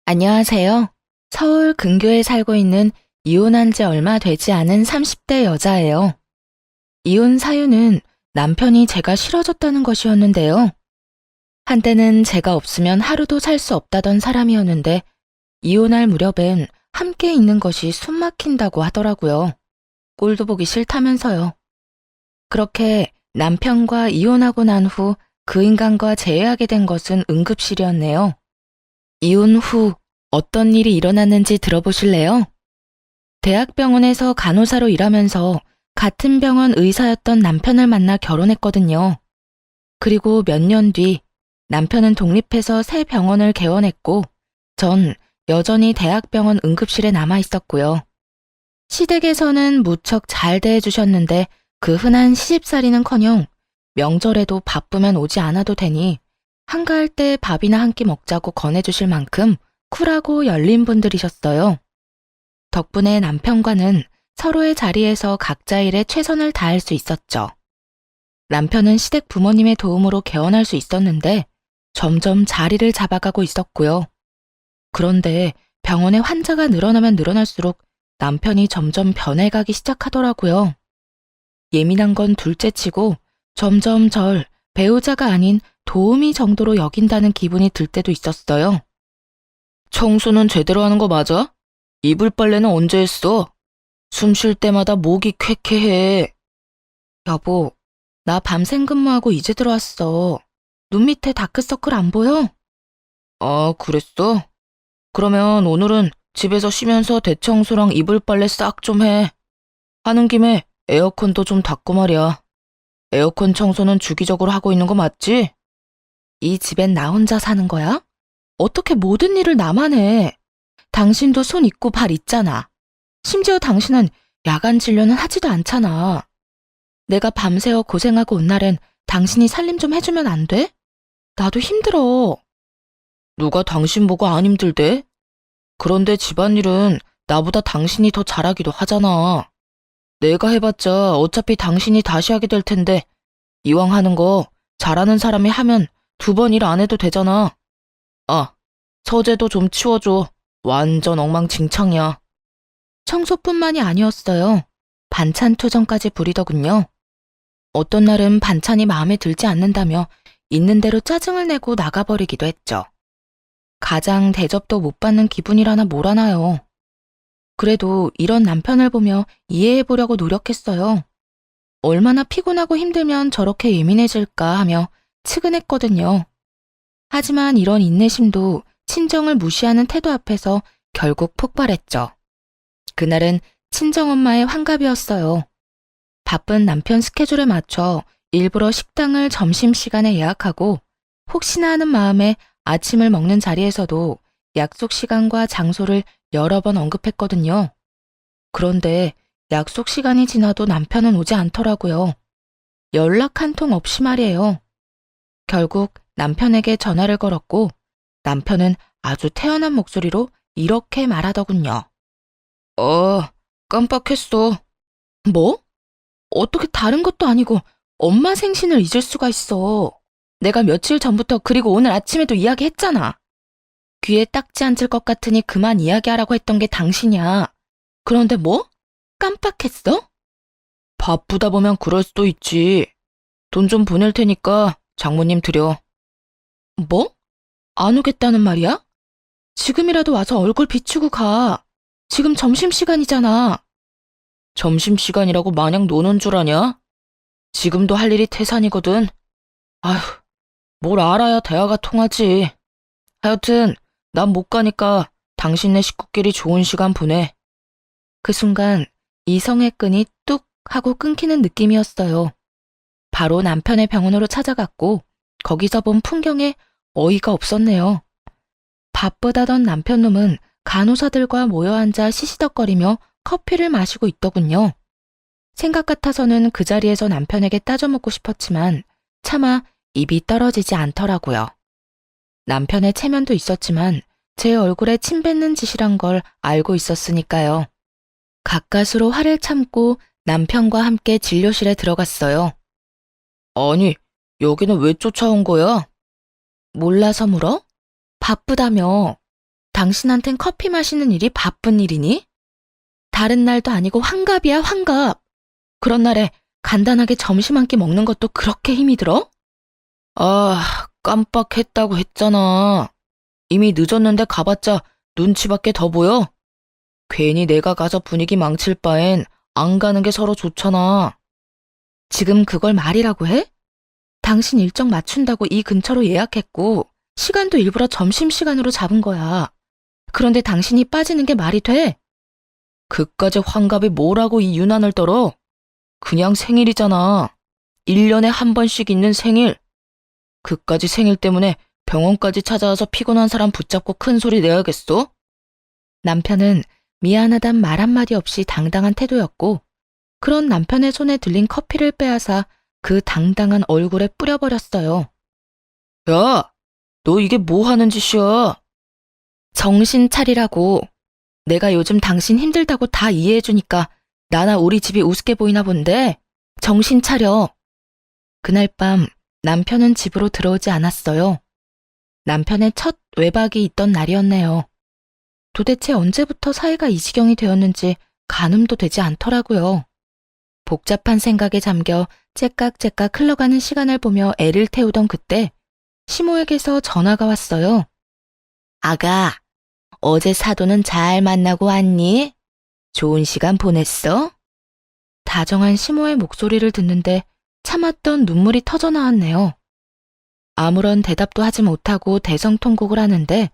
안녕하세요. 서울 근교에 살고 있는 이혼한 지 얼마 되지 않은 30대 여자예요. 이혼 사유는 남편이 제가 싫어졌다는 것이었는데요. 한때는 제가 없으면 하루도 살 수 없다던 사람이었는데 이혼할 무렵엔 함께 있는 것이 숨 막힌다고 하더라고요. 꼴도 보기 싫다면서요. 그렇게 남편과 이혼하고 난 후 그 인간과 재회하게 된 것은 응급실이었네요. 이혼 후 어떤 일이 일어났는지 들어보실래요? 대학병원에서 간호사로 일하면서 같은 병원 의사였던 남편을 만나 결혼했거든요. 그리고 몇 년 뒤 남편은 독립해서 새 병원을 개원했고 전 여전히 대학병원 응급실에 남아 있었고요. 시댁에서는 무척 잘 대해주셨는데 그 흔한 시집살이는커녕 명절에도 바쁘면 오지 않아도 되니 한가할 때 밥이나 한 끼 먹자고 권해주실 만큼 쿨하고 열린 분들이셨어요. 덕분에 남편과는 서로의 자리에서 각자 일에 최선을 다할 수 있었죠. 남편은 시댁 부모님의 도움으로 개원할 수 있었는데 점점 자리를 잡아가고 있었고요. 그런데 병원에 환자가 늘어나면 늘어날수록 남편이 점점 변해가기 시작하더라고요. 예민한 건 둘째치고 점점 절 배우자가 아닌 도우미 정도로 여긴다는 기분이 들 때도 있었어요. 청소는 제대로 하는 거 맞아? 이불 빨래는 언제 했어? 숨 쉴 때마다 목이 쾌쾌해. 여보, 나 밤샘 근무하고 이제 들어왔어. 눈 밑에 다크서클 안 보여? 아, 그랬어? 그러면 오늘은 집에서 쉬면서 대청소랑 이불 빨래 싹 좀 해. 하는 김에 에어컨도 좀 닦고 말이야. 에어컨 청소는 주기적으로 하고 있는 거 맞지? 이 집엔 나 혼자 사는 거야? 어떻게 모든 일을 나만 해? 당신도 손 있고 발 있잖아. 심지어 당신은 야간 진료는 하지도 않잖아. 내가 밤새워 고생하고 온 날엔 당신이 살림 좀 해주면 안 돼? 나도 힘들어. 누가 당신 보고 안 힘들대? 그런데 집안일은 나보다 당신이 더 잘하기도 하잖아. 내가 해봤자 어차피 당신이 다시 하게 될 텐데 이왕 하는 거 잘하는 사람이 하면 2번 일 안 해도 되잖아. 아, 서재도 좀 치워줘. 완전 엉망진창이야. 청소뿐만이 아니었어요. 반찬 투정까지 부리더군요. 어떤 날은 반찬이 마음에 들지 않는다며 있는 대로 짜증을 내고 나가버리기도 했죠. 가장 대접도 못 받는 기분이라나 뭐라나요. 그래도 이런 남편을 보며 이해해보려고 노력했어요. 얼마나 피곤하고 힘들면 저렇게 예민해질까 하며 측은했거든요. 하지만 이런 인내심도 친정을 무시하는 태도 앞에서 결국 폭발했죠. 그날은 친정엄마의 환갑이었어요. 바쁜 남편 스케줄에 맞춰 일부러 식당을 점심시간에 예약하고 혹시나 하는 마음에 아침을 먹는 자리에서도 약속 시간과 장소를 여러 번 언급했거든요. 그런데 약속 시간이 지나도 남편은 오지 않더라고요. 연락 한 통 없이 말이에요. 결국 남편에게 전화를 걸었고 남편은 아주 태연한 목소리로 이렇게 말하더군요. 깜빡했어. 뭐? 어떻게 다른 것도 아니고 엄마 생신을 잊을 수가 있어. 내가 며칠 전부터 그리고 오늘 아침에도 이야기했잖아. 귀에 딱지 앉을 것 같으니 그만 이야기하라고 했던 게 당신이야. 그런데 뭐? 깜빡했어? 바쁘다 보면 그럴 수도 있지. 돈 좀 보낼 테니까 장모님 드려. 뭐? 안 오겠다는 말이야? 지금이라도 와서 얼굴 비추고 가. 지금 점심시간이잖아. 점심시간이라고 마냥 노는 줄 아냐? 지금도 할 일이 태산이거든. 아휴, 뭘 알아야 대화가 통하지. 하여튼 난 못 가니까 당신네 식구끼리 좋은 시간 보내. 그 순간 이성의 끈이 뚝 하고 끊기는 느낌이었어요. 바로 남편의 병원으로 찾아갔고 거기서 본 풍경에 어이가 없었네요. 바쁘다던 남편놈은 간호사들과 모여 앉아 시시덕거리며 커피를 마시고 있더군요. 생각 같아서는 그 자리에서 남편에게 따져먹고 싶었지만 차마 입이 떨어지지 않더라고요. 남편의 체면도 있었지만 제 얼굴에 침 뱉는 짓이란 걸 알고 있었으니까요. 가까스로 화를 참고 남편과 함께 진료실에 들어갔어요. 아니, 여기는 왜 쫓아온 거야? 몰라서 물어? 바쁘다며. 당신한텐 커피 마시는 일이 바쁜 일이니? 다른 날도 아니고 환갑이야, 환갑. 그런 날에 간단하게 점심 한 끼 먹는 것도 그렇게 힘이 들어? 아, 깜빡했다고 했잖아. 이미 늦었는데 가봤자 눈치밖에 더 보여? 괜히 내가 가서 분위기 망칠 바엔 안 가는 게 서로 좋잖아. 지금 그걸 말이라고 해? 당신 일정 맞춘다고 이 근처로 예약했고 시간도 일부러 점심시간으로 잡은 거야. 그런데 당신이 빠지는 게 말이 돼? 그까지 환갑이 뭐라고 이 유난을 떨어? 그냥 생일이잖아. 1년에 한 번씩 있는 생일. 그까지 생일 때문에 병원까지 찾아와서 피곤한 사람 붙잡고 큰 소리 내야겠어? 남편은 미안하단 말 한마디 없이 당당한 태도였고, 그런 남편의 손에 들린 커피를 빼앗아 그 당당한 얼굴에 뿌려버렸어요. 야, 너 이게 뭐 하는 짓이야? 정신 차리라고. 내가 요즘 당신 힘들다고 다 이해해주니까 나나 우리 집이 우습게 보이나 본데 정신 차려. 그날 밤 남편은 집으로 들어오지 않았어요. 남편의 첫 외박이 있던 날이었네요. 도대체 언제부터 사이가 이 지경이 되었는지 가늠도 되지 않더라고요. 복잡한 생각에 잠겨 째깍째깍 흘러가는 시간을 보며 애를 태우던 그때 시모에게서 전화가 왔어요. 아가, 어제 사돈은 잘 만나고 왔니? 좋은 시간 보냈어? 다정한 시모의 목소리를 듣는데 참았던 눈물이 터져 나왔네요. 아무런 대답도 하지 못하고 대성통곡을 하는데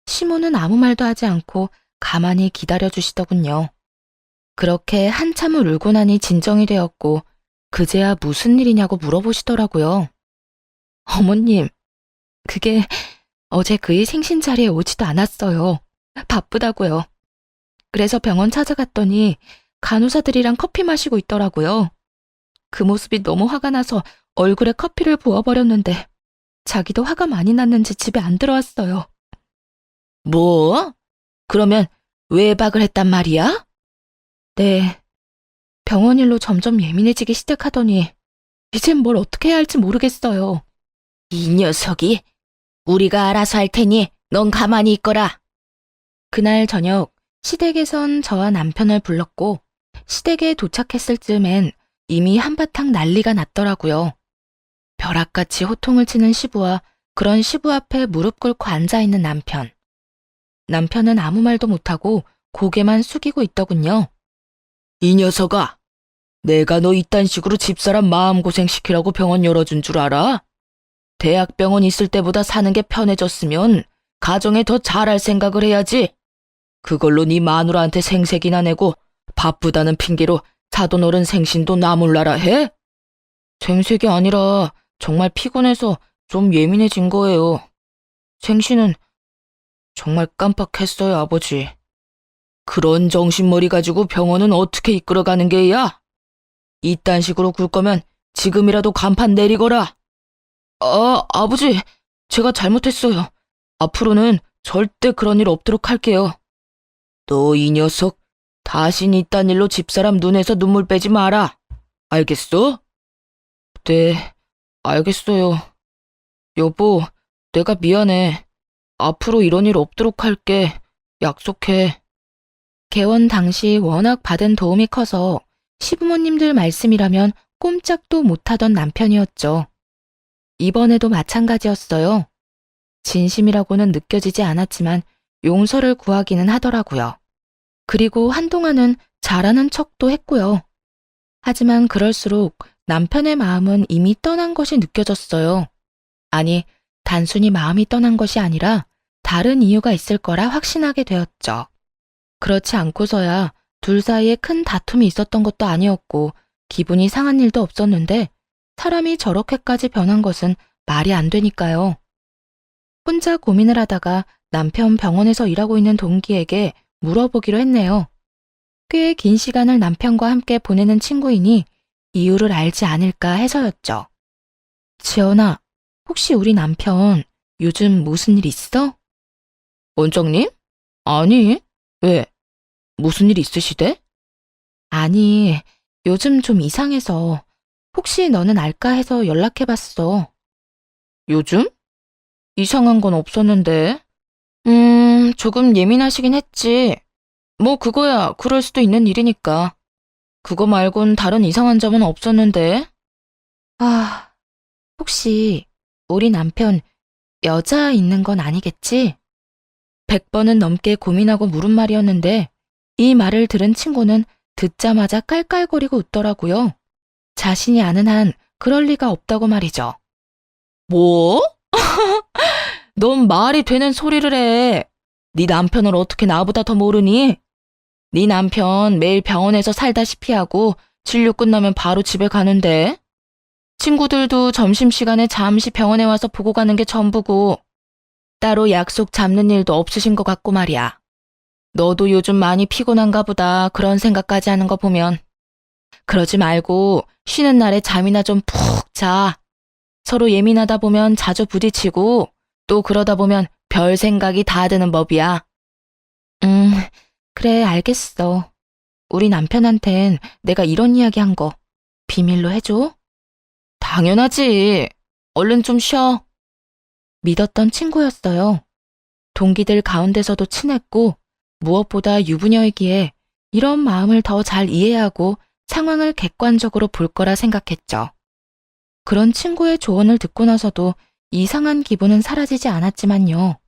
시모는 아무 말도 하지 않고 가만히 기다려주시더군요. 그렇게 한참을 울고 나니 진정이 되었고 그제야 무슨 일이냐고 물어보시더라고요. 어머님, 그게 어제 그의 생신 자리에 오지도 않았어요. 바쁘다고요. 그래서 병원 찾아갔더니 간호사들이랑 커피 마시고 있더라고요. 그 모습이 너무 화가 나서 얼굴에 커피를 부어버렸는데 자기도 화가 많이 났는지 집에 안 들어왔어요. 뭐? 그러면 외박을 했단 말이야? 네. 병원 일로 점점 예민해지기 시작하더니 이젠 뭘 어떻게 해야 할지 모르겠어요. 이 녀석이 우리가 알아서 할 테니 넌 가만히 있거라. 그날 저녁 시댁에선 저와 남편을 불렀고 시댁에 도착했을 즈음엔 이미 한바탕 난리가 났더라고요. 벼락같이 호통을 치는 시부와 그런 시부 앞에 무릎 꿇고 앉아있는 남편. 남편은 아무 말도 못하고 고개만 숙이고 있더군요. 이 녀석아, 내가 너 이딴 식으로 집사람 마음고생시키라고 병원 열어준 줄 알아? 대학병원 있을 때보다 사는 게 편해졌으면 가정에 더 잘할 생각을 해야지. 그걸로 네 마누라한테 생색이나 내고 바쁘다는 핑계로 사돈 어른 생신도 나몰라라 해? 생색이 아니라 정말 피곤해서 좀 예민해진 거예요. 생신은 정말 깜빡했어요, 아버지. 그런 정신머리 가지고 병원은 어떻게 이끌어가는 게야? 이딴 식으로 굴 거면 지금이라도 간판 내리거라. 아버지, 제가 잘못했어요. 앞으로는 절대 그런 일 없도록 할게요. 너 이 녀석, 다신 이딴 일로 집사람 눈에서 눈물 빼지 마라. 알겠어? 네, 알겠어요. 여보, 내가 미안해. 앞으로 이런 일 없도록 할게. 약속해. 개원 당시 워낙 받은 도움이 커서 시부모님들 말씀이라면 꼼짝도 못하던 남편이었죠. 이번에도 마찬가지였어요. 진심이라고는 느껴지지 않았지만 용서를 구하기는 하더라고요. 그리고 한동안은 잘하는 척도 했고요. 하지만 그럴수록 남편의 마음은 이미 떠난 것이 느껴졌어요. 아니, 단순히 마음이 떠난 것이 아니라 다른 이유가 있을 거라 확신하게 되었죠. 그렇지 않고서야 둘 사이에 큰 다툼이 있었던 것도 아니었고 기분이 상한 일도 없었는데 사람이 저렇게까지 변한 것은 말이 안 되니까요. 혼자 고민을 하다가 남편 병원에서 일하고 있는 동기에게 물어보기로 했네요. 꽤 긴 시간을 남편과 함께 보내는 친구이니 이유를 알지 않을까 해서였죠. 지연아, 혹시 우리 남편 요즘 무슨 일 있어? 원장님? 아니, 왜? 무슨 일 있으시대? 아니, 요즘 좀 이상해서 혹시 너는 알까 해서 연락해봤어. 요즘? 이상한 건 없었는데. 조금 예민하시긴 했지. 뭐 그거야 그럴 수도 있는 일이니까. 그거 말곤 다른 이상한 점은 없었는데. 아, 혹시 우리 남편 여자 있는 건 아니겠지? 100번은 넘게 고민하고 물은 말이었는데 이 말을 들은 친구는 듣자마자 깔깔거리고 웃더라고요. 자신이 아는 한 그럴 리가 없다고 말이죠. 뭐? 넌 말이 되는 소리를 해. 네 남편을 어떻게 나보다 더 모르니? 네 남편 매일 병원에서 살다시피 하고 진료 끝나면 바로 집에 가는데 친구들도 점심시간에 잠시 병원에 와서 보고 가는 게 전부고 따로 약속 잡는 일도 없으신 것 같고 말이야. 너도 요즘 많이 피곤한가 보다 그런 생각까지 하는 거 보면 그러지 말고 쉬는 날에 잠이나 좀 푹 자. 서로 예민하다 보면 자주 부딪히고 또 그러다 보면 별 생각이 다 드는 법이야. 그래 알겠어. 우리 남편한텐 내가 이런 이야기 한 거 비밀로 해줘? 당연하지. 얼른 좀 쉬어. 믿었던 친구였어요. 동기들 가운데서도 친했고 무엇보다 유부녀이기에 이런 마음을 더 잘 이해하고 상황을 객관적으로 볼 거라 생각했죠. 그런 친구의 조언을 듣고 나서도 이상한 기분은 사라지지 않았지만요.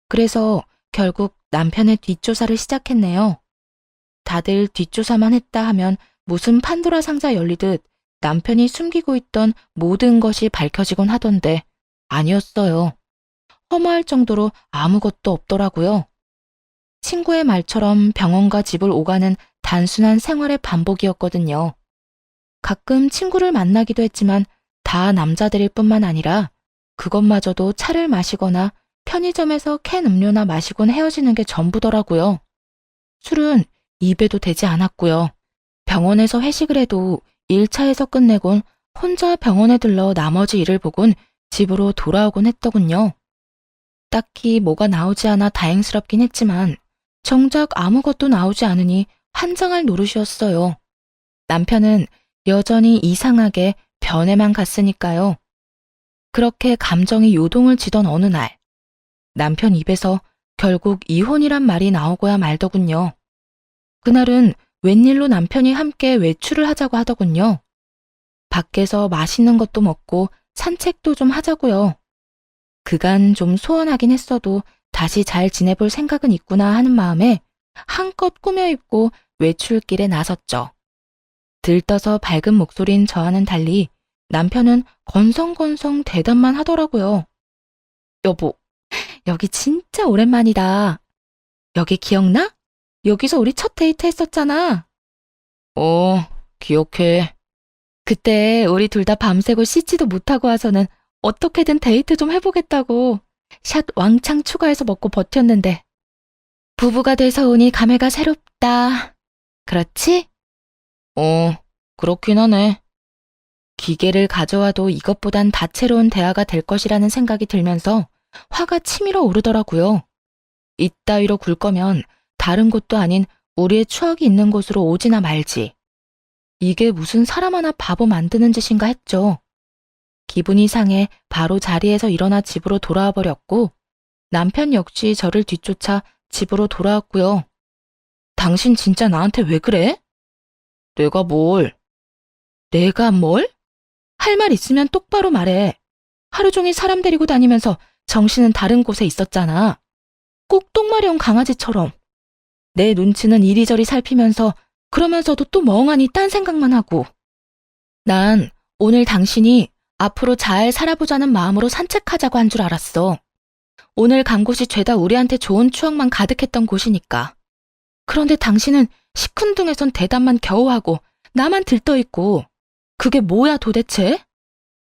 그래서 결국 남편의 뒷조사를 시작했네요. 다들 뒷조사만 했다 하면 무슨 판도라 상자 열리듯 남편이 숨기고 있던 모든 것이 밝혀지곤 하던데 아니었어요. 허무할 정도로 아무것도 없더라고요. 친구의 말처럼 병원과 집을 오가는 단순한 생활의 반복이었거든요. 가끔 친구를 만나기도 했지만 다 남자들일 뿐만 아니라 그것마저도 차를 마시거나 편의점에서 캔 음료나 마시곤 헤어지는 게 전부더라고요. 술은 입에도 대지 않았고요. 병원에서 회식을 해도 1차에서 끝내곤 혼자 병원에 들러 나머지 일을 보곤 집으로 돌아오곤 했더군요. 딱히 뭐가 나오지 않아 다행스럽긴 했지만 정작 아무것도 나오지 않으니 환장할 노릇이었어요. 남편은 여전히 이상하게 변해만 갔으니까요. 그렇게 감정이 요동을 지던 어느 날, 남편 입에서 결국 이혼이란 말이 나오고야 말더군요. 그날은 웬일로 남편이 함께 외출을 하자고 하더군요. 밖에서 맛있는 것도 먹고 산책도 좀 하자고요. 그간 좀 소원하긴 했어도 다시 잘 지내볼 생각은 있구나 하는 마음에 한껏 꾸며입고 외출길에 나섰죠. 들떠서 밝은 목소리인 저와는 달리 남편은 건성건성 대답만 하더라고요. 여보, 여기 진짜 오랜만이다. 여기 기억나? 여기서 우리 첫 데이트 했었잖아. 기억해. 그때 우리 둘 다 밤새고 씻지도 못하고 와서는 어떻게든 데이트 좀 해보겠다고 샷 왕창 추가해서 먹고 버텼는데 부부가 돼서 오니 감회가 새롭다. 그렇지? 그렇긴 하네. 기계를 가져와도 이것보단 다채로운 대화가 될 것이라는 생각이 들면서 화가 치밀어 오르더라고요. 이따위로 굴 거면 다른 곳도 아닌 우리의 추억이 있는 곳으로 오지나 말지. 이게 무슨 사람 하나 바보 만드는 짓인가 했죠. 기분이 상해 바로 자리에서 일어나 집으로 돌아와 버렸고 남편 역시 저를 뒤쫓아 집으로 돌아왔고요. 당신 진짜 나한테 왜 그래? 내가 뭘? 내가 뭘? 할 말 있으면 똑바로 말해. 하루 종일 사람 데리고 다니면서 정신은 다른 곳에 있었잖아. 꼭 똥마려운 강아지처럼. 내 눈치는 이리저리 살피면서 그러면서도 또 멍하니 딴 생각만 하고. 난 오늘 당신이 앞으로 잘 살아보자는 마음으로 산책하자고 한 줄 알았어. 오늘 간 곳이 죄다 우리한테 좋은 추억만 가득했던 곳이니까. 그런데 당신은 시큰둥해선 대답만 겨우 하고 나만 들떠있고 그게 뭐야 도대체?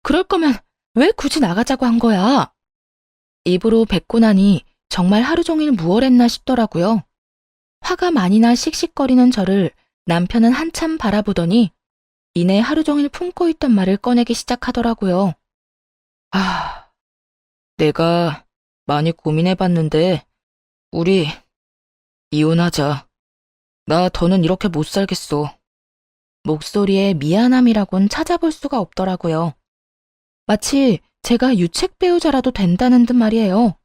그럴 거면 왜 굳이 나가자고 한 거야? 입으로 뱉고 나니 정말 하루 종일 무얼했나 싶더라고요. 화가 많이 나 씩씩거리는 저를 남편은 한참 바라보더니 이내 하루 종일 품고 있던 말을 꺼내기 시작하더라고요. 내가 많이 고민해봤는데 우리 이혼하자. 나 더는 이렇게 못 살겠어. 목소리에 미안함이라곤 찾아볼 수가 없더라고요. 마치 제가 유책 배우자라도 된다는 듯 말이에요.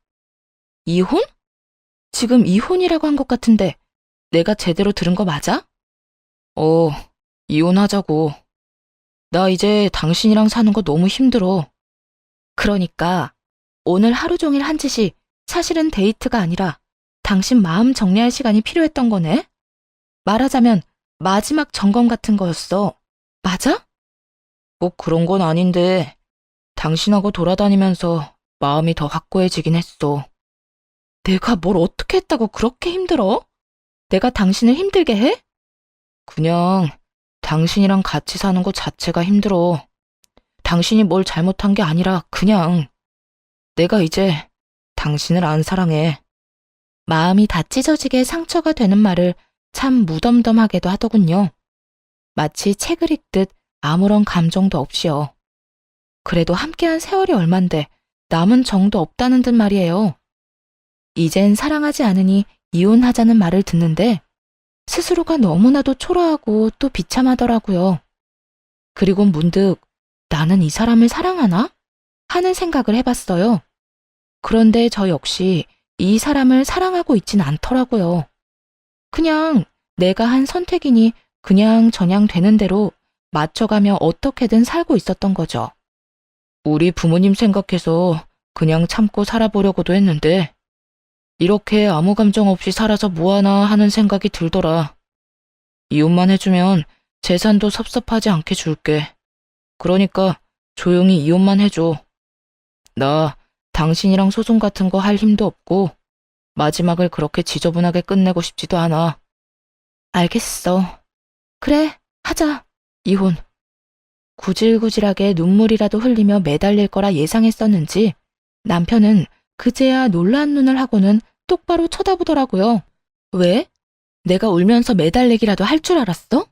이혼? 지금 이혼이라고 한 것 같은데 내가 제대로 들은 거 맞아? 이혼하자고. 나 이제 당신이랑 사는 거 너무 힘들어. 그러니까 오늘 하루 종일 한 짓이 사실은 데이트가 아니라 당신 마음 정리할 시간이 필요했던 거네? 말하자면 마지막 점검 같은 거였어. 맞아? 꼭 그런 건 아닌데 당신하고 돌아다니면서 마음이 더 확고해지긴 했어. 내가 뭘 어떻게 했다고 그렇게 힘들어? 내가 당신을 힘들게 해? 그냥 당신이랑 같이 사는 것 자체가 힘들어. 당신이 뭘 잘못한 게 아니라 그냥 내가 이제 당신을 안 사랑해. 마음이 다 찢어지게 상처가 되는 말을 참 무덤덤하게도 하더군요. 마치 책을 읽듯 아무런 감정도 없이요. 그래도 함께한 세월이 얼만데 남은 정도 없다는 듯 말이에요. 이젠 사랑하지 않으니 이혼하자는 말을 듣는데 스스로가 너무나도 초라하고 또 비참하더라고요. 그리고 문득 나는 이 사람을 사랑하나? 하는 생각을 해봤어요. 그런데 저 역시 이 사람을 사랑하고 있진 않더라고요. 그냥 내가 한 선택이니 그냥 저냥 되는 대로 맞춰가며 어떻게든 살고 있었던 거죠. 우리 부모님 생각해서 그냥 참고 살아보려고도 했는데 이렇게 아무 감정 없이 살아서 뭐하나 하는 생각이 들더라. 이혼만 해주면 재산도 섭섭하지 않게 줄게. 그러니까 조용히 이혼만 해줘. 나 당신이랑 소송 같은 거 할 힘도 없고 마지막을 그렇게 지저분하게 끝내고 싶지도 않아. 알겠어. 그래, 하자. 이혼. 구질구질하게 눈물이라도 흘리며 매달릴 거라 예상했었는지 남편은 그제야 놀란 눈을 하고는 똑바로 쳐다보더라고요. 왜? 내가 울면서 매달리기라도 할 줄 알았어?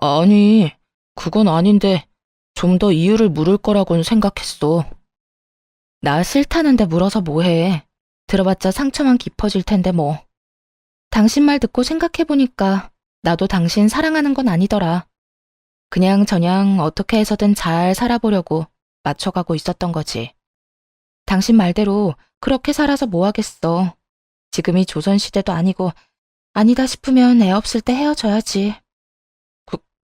아니, 그건 아닌데 좀 더 이유를 물을 거라고는 생각했어. 나 싫다는데 물어서 뭐해. 들어봤자 상처만 깊어질 텐데 뭐. 당신 말 듣고 생각해보니까 나도 당신 사랑하는 건 아니더라. 그냥저냥 어떻게 해서든 잘 살아보려고 맞춰가고 있었던 거지. 당신 말대로 그렇게 살아서 뭐 하겠어. 지금이 조선시대도 아니고 아니다 싶으면 애 없을 때 헤어져야지.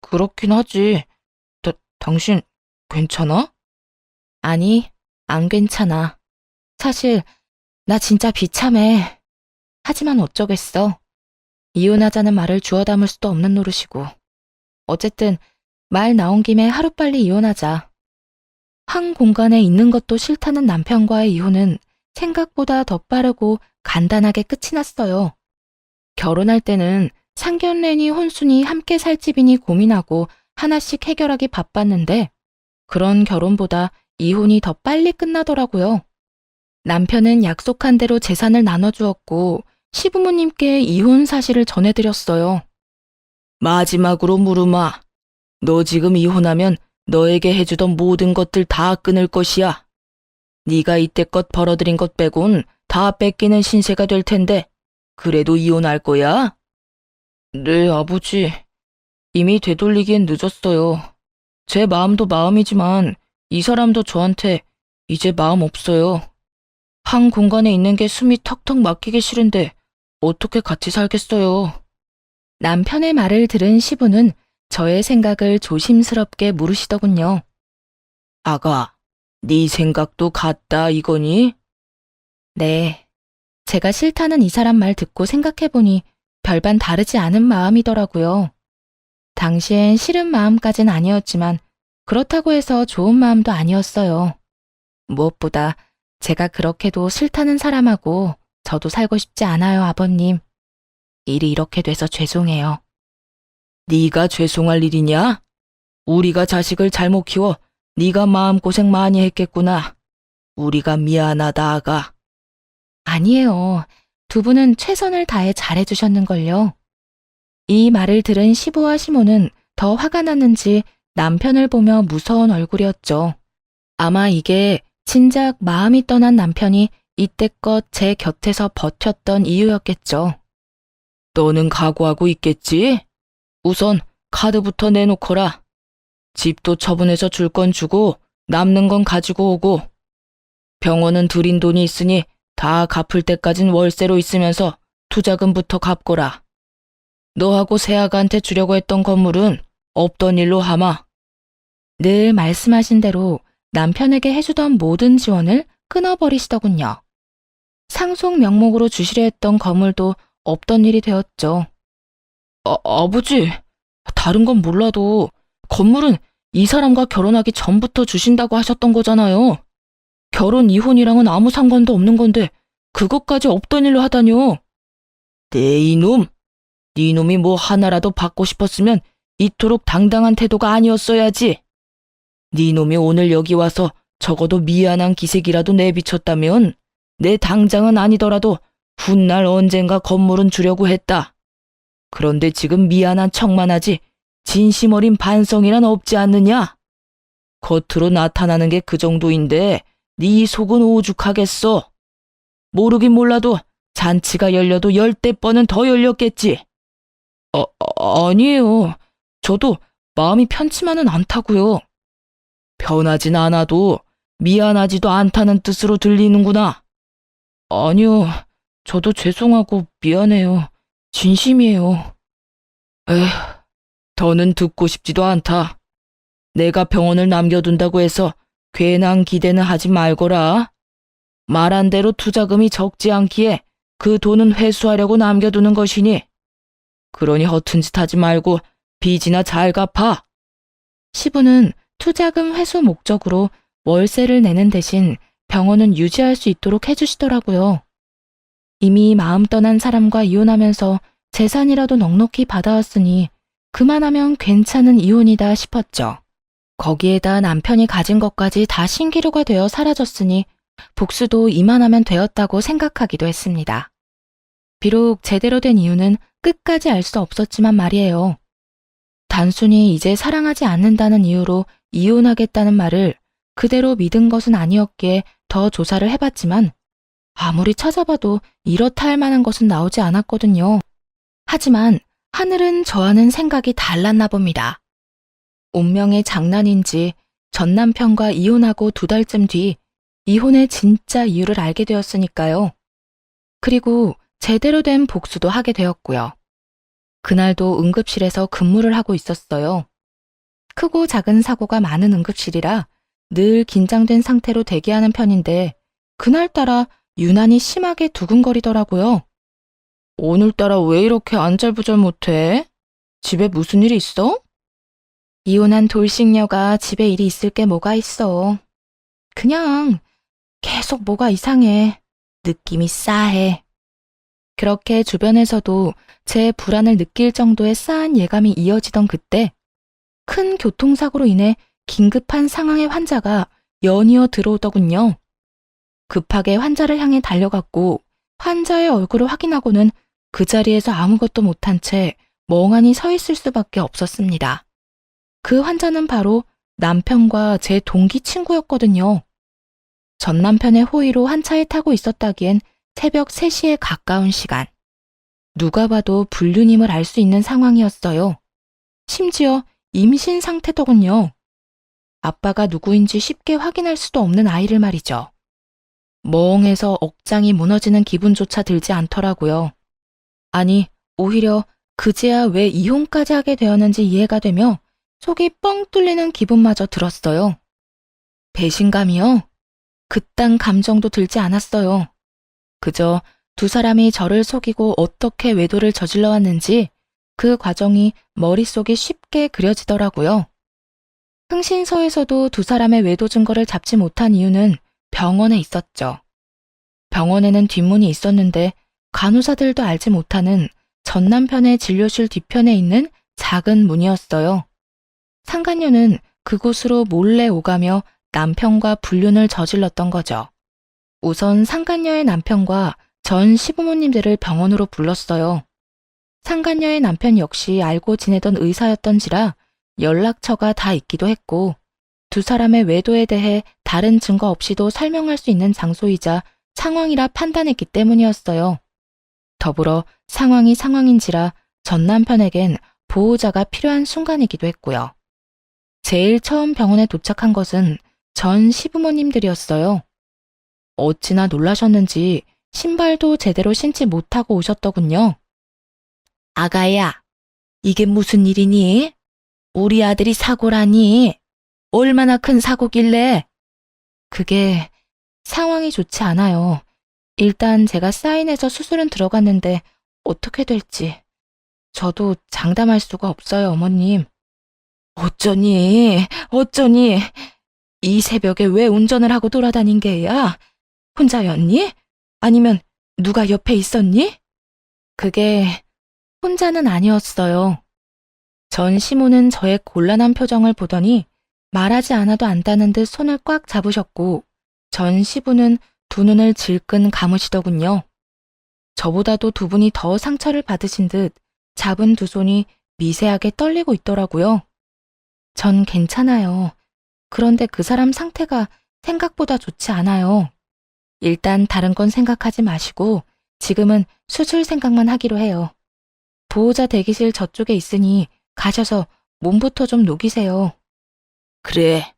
그렇긴 하지. 당신 괜찮아? 아니, 안 괜찮아. 사실 나 진짜 비참해. 하지만 어쩌겠어. 이혼하자는 말을 주워 담을 수도 없는 노릇이고. 어쨌든 말 나온 김에 하루빨리 이혼하자. 한 공간에 있는 것도 싫다는 남편과의 이혼은 생각보다 더 빠르고 간단하게 끝이 났어요. 결혼할 때는 상견례니 혼수니 함께 살 집이니 고민하고 하나씩 해결하기 바빴는데 그런 결혼보다 이혼이 더 빨리 끝나더라고요. 남편은 약속한 대로 재산을 나눠주었고 시부모님께 이혼 사실을 전해드렸어요. 마지막으로 물으마. 너 지금 이혼하면 너에게 해주던 모든 것들 다 끊을 것이야. 네가 이때껏 벌어들인 것 빼곤 다 뺏기는 신세가 될 텐데 그래도 이혼할 거야? 네, 아버지. 이미 되돌리기엔 늦었어요. 제 마음도 마음이지만 이 사람도 저한테 이제 마음 없어요. 한 공간에 있는 게 숨이 턱턱 막히기 싫은데 어떻게 같이 살겠어요. 남편의 말을 들은 시부는 저의 생각을 조심스럽게 물으시더군요. 아가, 네 생각도 같다 이거니? 네. 제가 싫다는 이 사람 말 듣고 생각해보니 별반 다르지 않은 마음이더라고요. 당시엔 싫은 마음까진 아니었지만 그렇다고 해서 좋은 마음도 아니었어요. 무엇보다 제가 그렇게도 싫다는 사람하고 저도 살고 싶지 않아요, 아버님. 일이 이렇게 돼서 죄송해요. 네가 죄송할 일이냐? 우리가 자식을 잘못 키워 네가 마음고생 많이 했겠구나. 우리가 미안하다, 아가. 아니에요. 두 분은 최선을 다해 잘해주셨는걸요. 이 말을 들은 시부와 시모는 더 화가 났는지 남편을 보며 무서운 얼굴이었죠. 아마 이게 진작 마음이 떠난 남편이 이때껏 제 곁에서 버텼던 이유였겠죠. 너는 각오하고 있겠지? 우선 카드부터 내놓거라. 집도 처분해서 줄 건 주고 남는 건 가지고 오고 병원은 들인 돈이 있으니 다 갚을 때까진 월세로 있으면서 투자금부터 갚거라. 너하고 세아가한테 주려고 했던 건물은 없던 일로 하마. 늘 말씀하신 대로 남편에게 해주던 모든 지원을 끊어버리시더군요. 상속 명목으로 주시려 했던 건물도 없던 일이 되었죠. 아버지, 다른 건 몰라도 건물은 이 사람과 결혼하기 전부터 주신다고 하셨던 거잖아요. 결혼 이혼이랑은 아무 상관도 없는 건데 그것까지 없던 일로 하다뇨. 네 이놈, 네 놈이 뭐 하나라도 받고 싶었으면 이토록 당당한 태도가 아니었어야지. 네 놈이 오늘 여기 와서 적어도 미안한 기색이라도 내비쳤다면 내 당장은 아니더라도 훗날 언젠가 건물은 주려고 했다. 그런데 지금 미안한 척만 하지 진심 어린 반성이란 없지 않느냐? 겉으로 나타나는 게 그 정도인데 네 속은 오죽하겠어. 모르긴 몰라도 잔치가 열려도 10대 번은 더 열렸겠지. 아니에요. 저도 마음이 편치만은 않다고요. 편하진 않아도 미안하지도 않다는 뜻으로 들리는구나. 아니요. 저도 죄송하고 미안해요. 진심이에요. 에휴, 더는 듣고 싶지도 않다. 내가 병원을 남겨둔다고 해서 괜한 기대는 하지 말거라. 말한 대로 투자금이 적지 않기에 그 돈은 회수하려고 남겨두는 것이니. 그러니 허튼 짓 하지 말고 빚이나 잘 갚아. 시부는 투자금 회수 목적으로 월세를 내는 대신 병원은 유지할 수 있도록 해주시더라고요. 이미 마음 떠난 사람과 이혼하면서 재산이라도 넉넉히 받아왔으니 그만하면 괜찮은 이혼이다 싶었죠. 거기에다 남편이 가진 것까지 다 신기루가 되어 사라졌으니 복수도 이만하면 되었다고 생각하기도 했습니다. 비록 제대로 된 이유는 끝까지 알 수 없었지만 말이에요. 단순히 이제 사랑하지 않는다는 이유로 이혼하겠다는 말을 그대로 믿은 것은 아니었기에 더 조사를 해봤지만 아무리 찾아봐도 이렇다 할 만한 것은 나오지 않았거든요. 하지만 하늘은 저와는 생각이 달랐나 봅니다. 운명의 장난인지 전 남편과 이혼하고 2달쯤 뒤 이혼의 진짜 이유를 알게 되었으니까요. 그리고 제대로 된 복수도 하게 되었고요. 그날도 응급실에서 근무를 하고 있었어요. 크고 작은 사고가 많은 응급실이라 늘 긴장된 상태로 대기하는 편인데 그날따라 유난히 심하게 두근거리더라고요. 오늘따라 왜 이렇게 안절부절 못해? 집에 무슨 일 있어? 이혼한 돌싱녀가 집에 일이 있을 게 뭐가 있어. 그냥 계속 뭐가 이상해. 느낌이 싸해. 그렇게 주변에서도 제 불안을 느낄 정도의 싸한 예감이 이어지던 그때 큰 교통사고로 인해 긴급한 상황의 환자가 연이어 들어오더군요. 급하게 환자를 향해 달려갔고 환자의 얼굴을 확인하고는 그 자리에서 아무것도 못한 채 멍하니 서 있을 수밖에 없었습니다. 그 환자는 바로 남편과 제 동기 친구였거든요. 전 남편의 호의로 한 차에 타고 있었다기엔 새벽 3시에 가까운 시간. 누가 봐도 불륜임을 알 수 있는 상황이었어요. 심지어 임신 상태더군요. 아빠가 누구인지 쉽게 확인할 수도 없는 아이를 말이죠. 멍해서 억장이 무너지는 기분조차 들지 않더라고요. 아니, 오히려 그제야 왜 이혼까지 하게 되었는지 이해가 되며 속이 뻥 뚫리는 기분마저 들었어요. 배신감이요? 그딴 감정도 들지 않았어요. 그저 2사람이 저를 속이고 어떻게 외도를 저질러 왔는지 그 과정이 머릿속에 쉽게 그려지더라고요. 흥신소에서도 2사람의 외도 증거를 잡지 못한 이유는 병원에 있었죠. 병원에는 뒷문이 있었는데 간호사들도 알지 못하는 전 남편의 진료실 뒤편에 있는 작은 문이었어요. 상간녀는 그곳으로 몰래 오가며 남편과 불륜을 저질렀던 거죠. 우선 상간녀의 남편과 전 시부모님들을 병원으로 불렀어요. 상간녀의 남편 역시 알고 지내던 의사였던지라 연락처가 다 있기도 했고 2사람의 외도에 대해 다른 증거 없이도 설명할 수 있는 장소이자 상황이라 판단했기 때문이었어요. 더불어 상황이 상황인지라 전 남편에겐 보호자가 필요한 순간이기도 했고요. 제일 처음 병원에 도착한 것은 전 시부모님들이었어요. 어찌나 놀라셨는지 신발도 제대로 신지 못하고 오셨더군요. 아가야, 이게 무슨 일이니? 우리 아들이 사고라니? 얼마나 큰 사고길래? 그게 상황이 좋지 않아요. 일단 제가 사인해서 수술은 들어갔는데 어떻게 될지. 저도 장담할 수가 없어요, 어머님. 어쩌니? 이 새벽에 왜 운전을 하고 돌아다닌 게야? 혼자였니? 아니면 누가 옆에 있었니? 그게 혼자는 아니었어요. 전 시모는 저의 곤란한 표정을 보더니 말하지 않아도 안다는 듯 손을 꽉 잡으셨고 전 시부는 두 눈을 질끈 감으시더군요. 저보다도 두 분이 더 상처를 받으신 듯 잡은 두 손이 미세하게 떨리고 있더라고요. 전 괜찮아요. 그런데 그 사람 상태가 생각보다 좋지 않아요. 일단 다른 건 생각하지 마시고 지금은 수술 생각만 하기로 해요. 보호자 대기실 저쪽에 있으니 가셔서 몸부터 좀 녹이세요. 그래,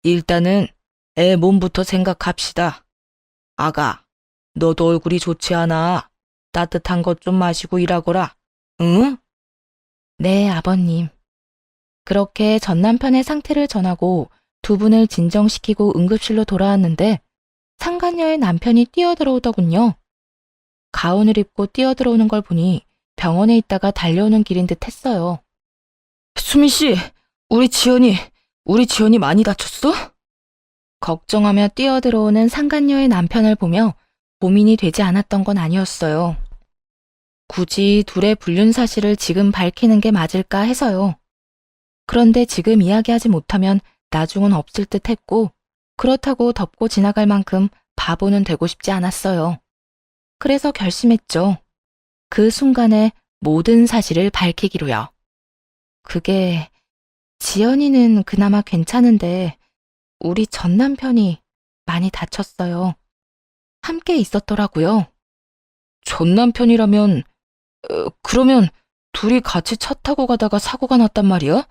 일단은 애 몸부터 생각합시다. 아가, 너도 얼굴이 좋지 않아. 따뜻한 것 좀 마시고 일하거라. 응? 네, 아버님. 그렇게 전 남편의 상태를 전하고 두 분을 진정시키고 응급실로 돌아왔는데 상간녀의 남편이 뛰어들어오더군요. 가운을 입고 뛰어들어오는 걸 보니 병원에 있다가 달려오는 길인 듯 했어요. 수민 씨, 우리 지연이 많이 다쳤어? 걱정하며 뛰어들어오는 상간녀의 남편을 보며 고민이 되지 않았던 건 아니었어요. 굳이 둘의 불륜 사실을 지금 밝히는 게 맞을까 해서요. 그런데 지금 이야기하지 못하면 나중은 없을 듯 했고 그렇다고 덮고 지나갈 만큼 바보는 되고 싶지 않았어요. 그래서 결심했죠. 그 순간에 모든 사실을 밝히기로요. 그게 지연이는 그나마 괜찮은데 우리 전 남편이 많이 다쳤어요. 함께 있었더라고요. 전 남편이라면 그러면 둘이 같이 차 타고 가다가 사고가 났단 말이야?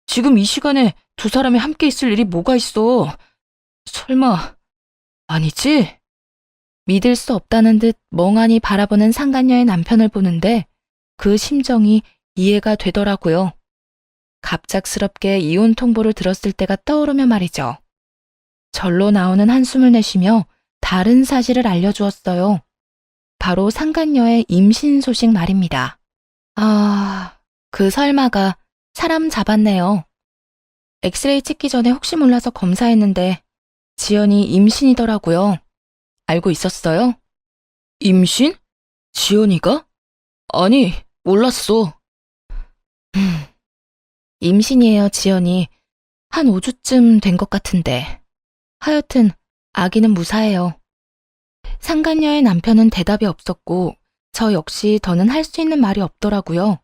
지금 이 시간에 두 사람이 함께 있을 일이 뭐가 있어? 설마 아니지? 믿을 수 없다는 듯 멍하니 바라보는 상간녀의 남편을 보는데 그 심정이 이해가 되더라고요. 갑작스럽게 이혼 통보를 들었을 때가 떠오르며 말이죠. 절로 나오는 한숨을 내쉬며 다른 사실을 알려주었어요. 바로 상간녀의 임신 소식 말입니다. 그 설마가 사람 잡았네요. 엑스레이 찍기 전에 혹시 몰라서 검사했는데 지연이 임신이더라고요. 알고 있었어요? 임신? 지연이가? 아니, 몰랐어. 임신이에요, 지연이. 한 5주쯤 된 것 같은데. 하여튼 아기는 무사해요. 상간녀의 남편은 대답이 없었고 저 역시 더는 할 수 있는 말이 없더라고요.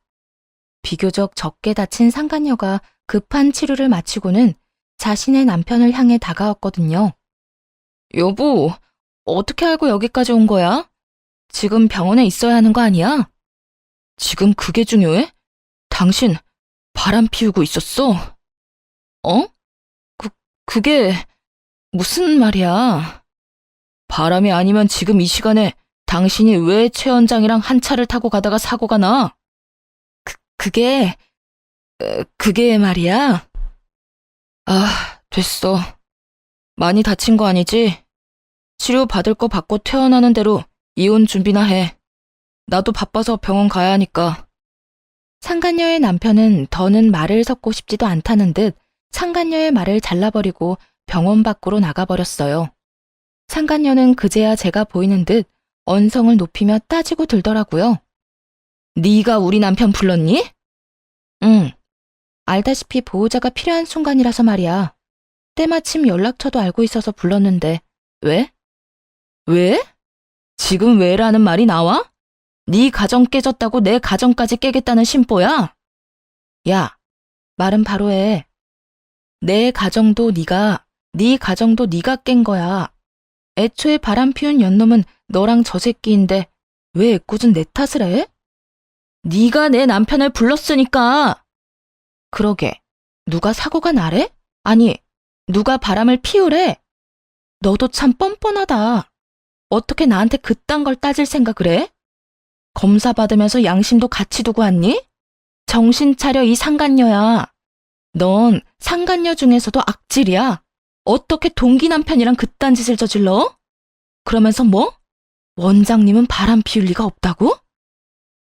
비교적 적게 다친 상간녀가 급한 치료를 마치고는 자신의 남편을 향해 다가왔거든요. 여보, 어떻게 알고 여기까지 온 거야? 지금 병원에 있어야 하는 거 아니야? 지금 그게 중요해? 당신 바람 피우고 있었어? 어? 그게 무슨 말이야? 바람이 아니면 지금 이 시간에 당신이 왜 최 원장이랑 한 차를 타고 가다가 사고가 나? 그게 말이야? 됐어. 많이 다친 거 아니지? 치료 받을 거 받고 퇴원하는 대로 이혼 준비나 해. 나도 바빠서 병원 가야 하니까. 상간녀의 남편은 더는 말을 섞고 싶지도 않다는 듯 상간녀의 말을 잘라버리고 병원 밖으로 나가버렸어요. 상간녀는 그제야 제가 보이는 듯 언성을 높이며 따지고 들더라고요. 네가 우리 남편 불렀니? 응. 알다시피 보호자가 필요한 순간이라서 말이야. 때마침 연락처도 알고 있어서 불렀는데 왜? 왜? 지금 왜라는 말이 나와? 네 가정 깨졌다고 내 가정까지 깨겠다는 심보야? 야, 말은 바로 해. 네 가정도 네가 깬 거야. 애초에 바람 피운 연놈은 너랑 저 새끼인데 왜 애꿎은 내 탓을 해? 네가 내 남편을 불렀으니까. 그러게, 누가 사고가 나래? 아니, 누가 바람을 피우래? 너도 참 뻔뻔하다. 어떻게 나한테 그딴 걸 따질 생각을 해? 검사 받으면서 양심도 같이 두고 왔니? 정신 차려, 이 상간녀야. 넌 상간녀 중에서도 악질이야. 어떻게 동기 남편이랑 그딴 짓을 저질러? 그러면서 뭐? 원장님은 바람 피울 리가 없다고?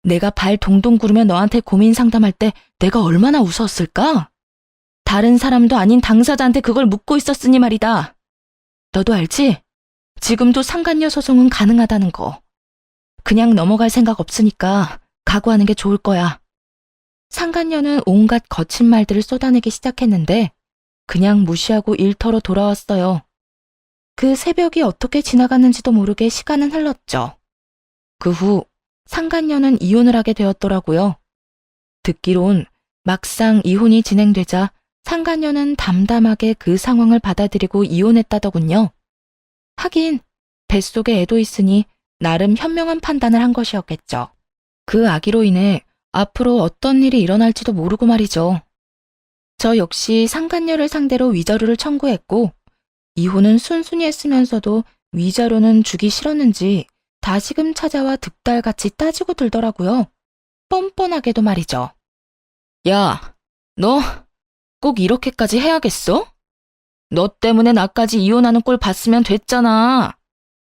내가 발 동동 구르며 너한테 고민 상담할 때 내가 얼마나 웃었을까? 다른 사람도 아닌 당사자한테 그걸 묻고 있었으니 말이다. 너도 알지? 지금도 상간녀 소송은 가능하다는 거. 그냥 넘어갈 생각 없으니까 각오하는 게 좋을 거야. 상간녀는 온갖 거친 말들을 쏟아내기 시작했는데 그냥 무시하고 일터로 돌아왔어요. 그 새벽이 어떻게 지나갔는지도 모르게 시간은 흘렀죠. 그 후 상간녀는 이혼을 하게 되었더라고요. 듣기론 막상 이혼이 진행되자 상간녀는 담담하게 그 상황을 받아들이고 이혼했다더군요. 하긴 뱃속에 애도 있으니 나름 현명한 판단을 한 것이었겠죠. 그 아기로 인해 앞으로 어떤 일이 일어날지도 모르고 말이죠. 저 역시 상간녀를 상대로 위자료를 청구했고 이혼은 순순히 했으면서도 위자료는 주기 싫었는지 다시금 찾아와 득달같이 따지고 들더라고요. 뻔뻔하게도 말이죠. 야, 너 꼭 이렇게까지 해야겠어? 너 때문에 나까지 이혼하는 꼴 봤으면 됐잖아.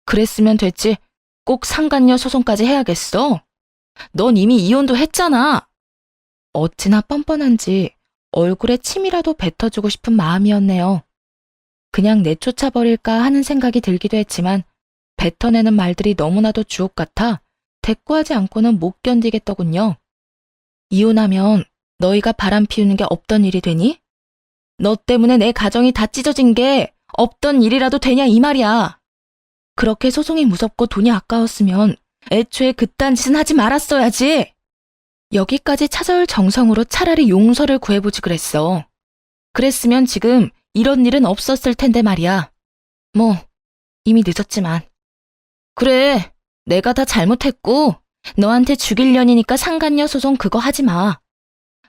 그랬으면 됐지. 꼭 상간녀 소송까지 해야겠어? 넌 이미 이혼도 했잖아. 어찌나 뻔뻔한지 얼굴에 침이라도 뱉어주고 싶은 마음이었네요. 그냥 내쫓아 버릴까 하는 생각이 들기도 했지만 뱉어내는 말들이 너무나도 주옥 같아 대꾸하지 않고는 못 견디겠더군요. 이혼하면 너희가 바람 피우는 게 없던 일이 되니? 너 때문에 내 가정이 다 찢어진 게 없던 일이라도 되냐 이 말이야. 그렇게 소송이 무섭고 돈이 아까웠으면 애초에 그딴 짓은 하지 말았어야지. 여기까지 찾아올 정성으로 차라리 용서를 구해보지 그랬어. 그랬으면 지금 이런 일은 없었을 텐데 말이야. 뭐 이미 늦었지만. 그래, 내가 다 잘못했고 너한테 죽일 년이니까 상간녀 소송 그거 하지 마.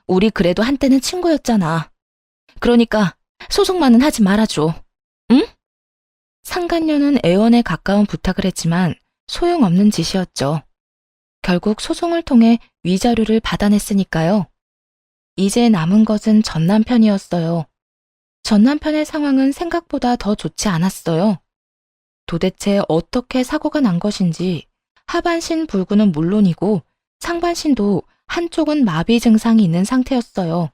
우리 그래도 한때는 친구였잖아. 그러니까 소송만은 하지 말아줘. 응? 상간녀는 애원에 가까운 부탁을 했지만 소용없는 짓이었죠. 결국 소송을 통해 위자료를 받아냈으니까요. 이제 남은 것은 전 남편이었어요. 전 남편의 상황은 생각보다 더 좋지 않았어요. 도대체 어떻게 사고가 난 것인지 하반신 불구는 물론이고 상반신도 한쪽은 마비 증상이 있는 상태였어요.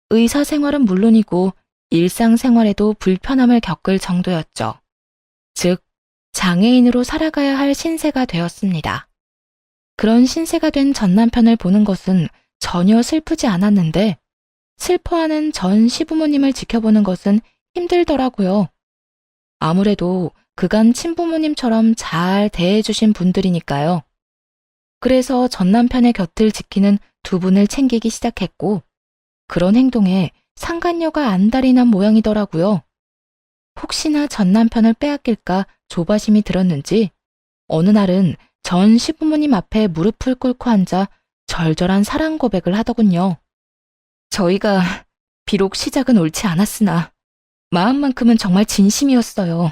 의사 생활은 물론이고 일상생활에도 불편함을 겪을 정도였죠. 즉, 장애인으로 살아가야 할 신세가 되었습니다. 그런 신세가 된 전 남편을 보는 것은 전혀 슬프지 않았는데 슬퍼하는 전 시부모님을 지켜보는 것은 힘들더라고요. 아무래도 그간 친부모님처럼 잘 대해주신 분들이니까요. 그래서 전 남편의 곁을 지키는 두 분을 챙기기 시작했고 그런 행동에 상간녀가 안달이 난 모양이더라고요. 혹시나 전 남편을 빼앗길까 조바심이 들었는지 어느 날은 전 시부모님 앞에 무릎을 꿇고 앉아 절절한 사랑 고백을 하더군요. 저희가 비록 시작은 옳지 않았으나 마음만큼은 정말 진심이었어요.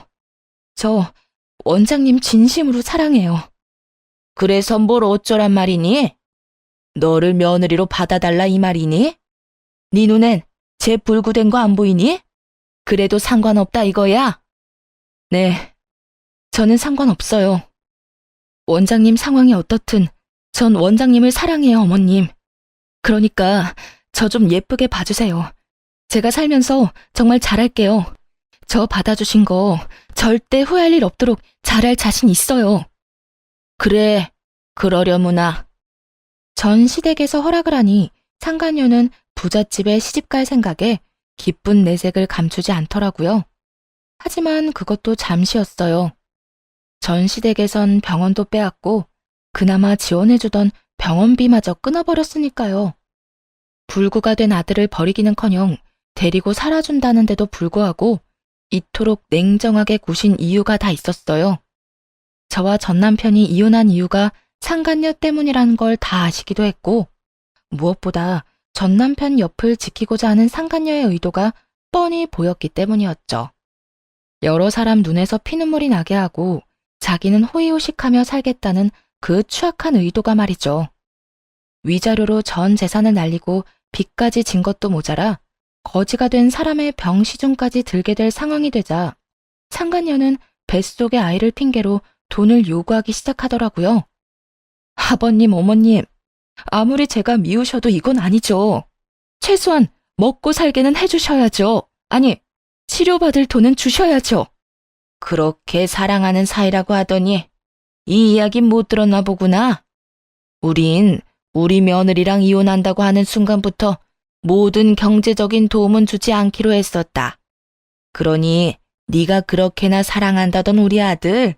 저 원장님 진심으로 사랑해요. 그래서 뭘 어쩌란 말이니? 너를 며느리로 받아달라 이 말이니? 네 눈엔 제 불구된 거 안 보이니? 그래도 상관없다 이거야? 네, 저는 상관없어요. 원장님 상황이 어떻든 전 원장님을 사랑해요, 어머님. 그러니까 저 좀 예쁘게 봐주세요. 제가 살면서 정말 잘할게요. 저 받아주신 거 절대 후회할 일 없도록 잘할 자신 있어요. 그래, 그러려무나. 전 시댁에서 허락을 하니 상간녀는 부잣집에 시집갈 생각에 기쁜 내색을 감추지 않더라고요. 하지만 그것도 잠시였어요. 전 시댁에선 병원도 빼앗고 그나마 지원해주던 병원비마저 끊어버렸으니까요. 불구가 된 아들을 버리기는커녕 데리고 살아준다는데도 불구하고 이토록 냉정하게 구신 이유가 다 있었어요. 저와 전 남편이 이혼한 이유가 상간녀 때문이라는 걸 다 아시기도 했고 무엇보다 전 남편 옆을 지키고자 하는 상간녀의 의도가 뻔히 보였기 때문이었죠. 여러 사람 눈에서 피눈물이 나게 하고 자기는 호의호식하며 살겠다는 그 추악한 의도가 말이죠. 위자료로 전 재산을 날리고 빚까지 진 것도 모자라 거지가 된 사람의 병시중까지 들게 될 상황이 되자 상간녀는 뱃속의 아이를 핑계로 돈을 요구하기 시작하더라고요. 아버님, 어머님, 아무리 제가 미우셔도 이건 아니죠. 최소한 먹고 살게는 해주셔야죠. 아니, 치료받을 돈은 주셔야죠. 그렇게 사랑하는 사이라고 하더니 이 이야기 못 들었나 보구나. 우린 우리 며느리랑 이혼한다고 하는 순간부터 모든 경제적인 도움은 주지 않기로 했었다. 그러니 네가 그렇게나 사랑한다던 우리 아들,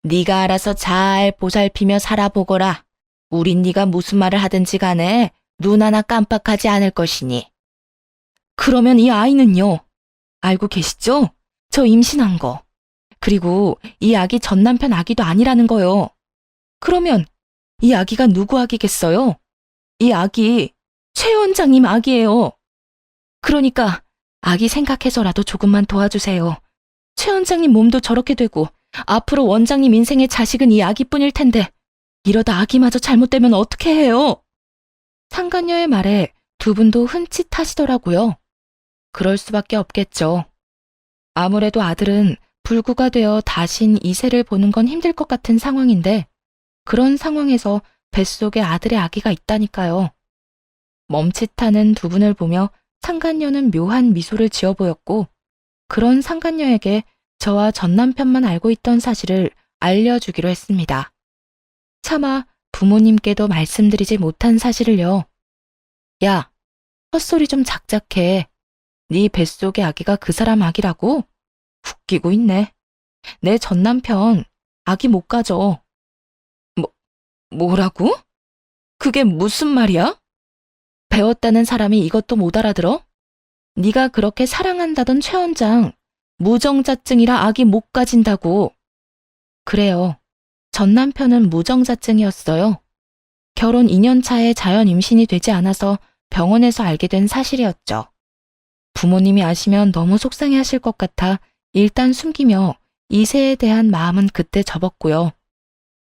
네가 알아서 잘 보살피며 살아보거라. 우린 네가 무슨 말을 하든지 간에 눈 하나 깜빡하지 않을 것이니. 그러면 이 아이는요? 알고 계시죠? 저 임신한 거. 그리고 이 아기 전 남편 아기도 아니라는 거요. 그러면 이 아기가 누구 아기겠어요? 이 아기 최 원장님 아기예요. 그러니까 아기 생각해서라도 조금만 도와주세요. 최 원장님 몸도 저렇게 되고 앞으로 원장님 인생의 자식은 이 아기뿐일 텐데 이러다 아기마저 잘못되면 어떻게 해요? 상간녀의 말에 두 분도 흠칫하시더라고요. 그럴 수밖에 없겠죠. 아무래도 아들은 불구가 되어 다신 이세를 보는 건 힘들 것 같은 상황인데 그런 상황에서 뱃속에 아들의 아기가 있다니까요. 멈칫하는 두 분을 보며 상간녀는 묘한 미소를 지어 보였고 그런 상간녀에게 저와 전 남편만 알고 있던 사실을 알려주기로 했습니다. 차마 부모님께도 말씀드리지 못한 사실을요. 야, 헛소리 좀 작작해. 네 뱃속의 아기가 그 사람 아기라고? 웃기고 있네. 내 전 남편 아기 못 가져. 뭐라고? 그게 무슨 말이야? 배웠다는 사람이 이것도 못 알아들어? 네가 그렇게 사랑한다던 최 원장 무정자증이라 아기 못 가진다고. 그래요. 전 남편은 무정자증이었어요. 결혼 2년 차에 자연 임신이 되지 않아서 병원에서 알게 된 사실이었죠. 부모님이 아시면 너무 속상해하실 것 같아 일단 숨기며 이세에 대한 마음은 그때 접었고요.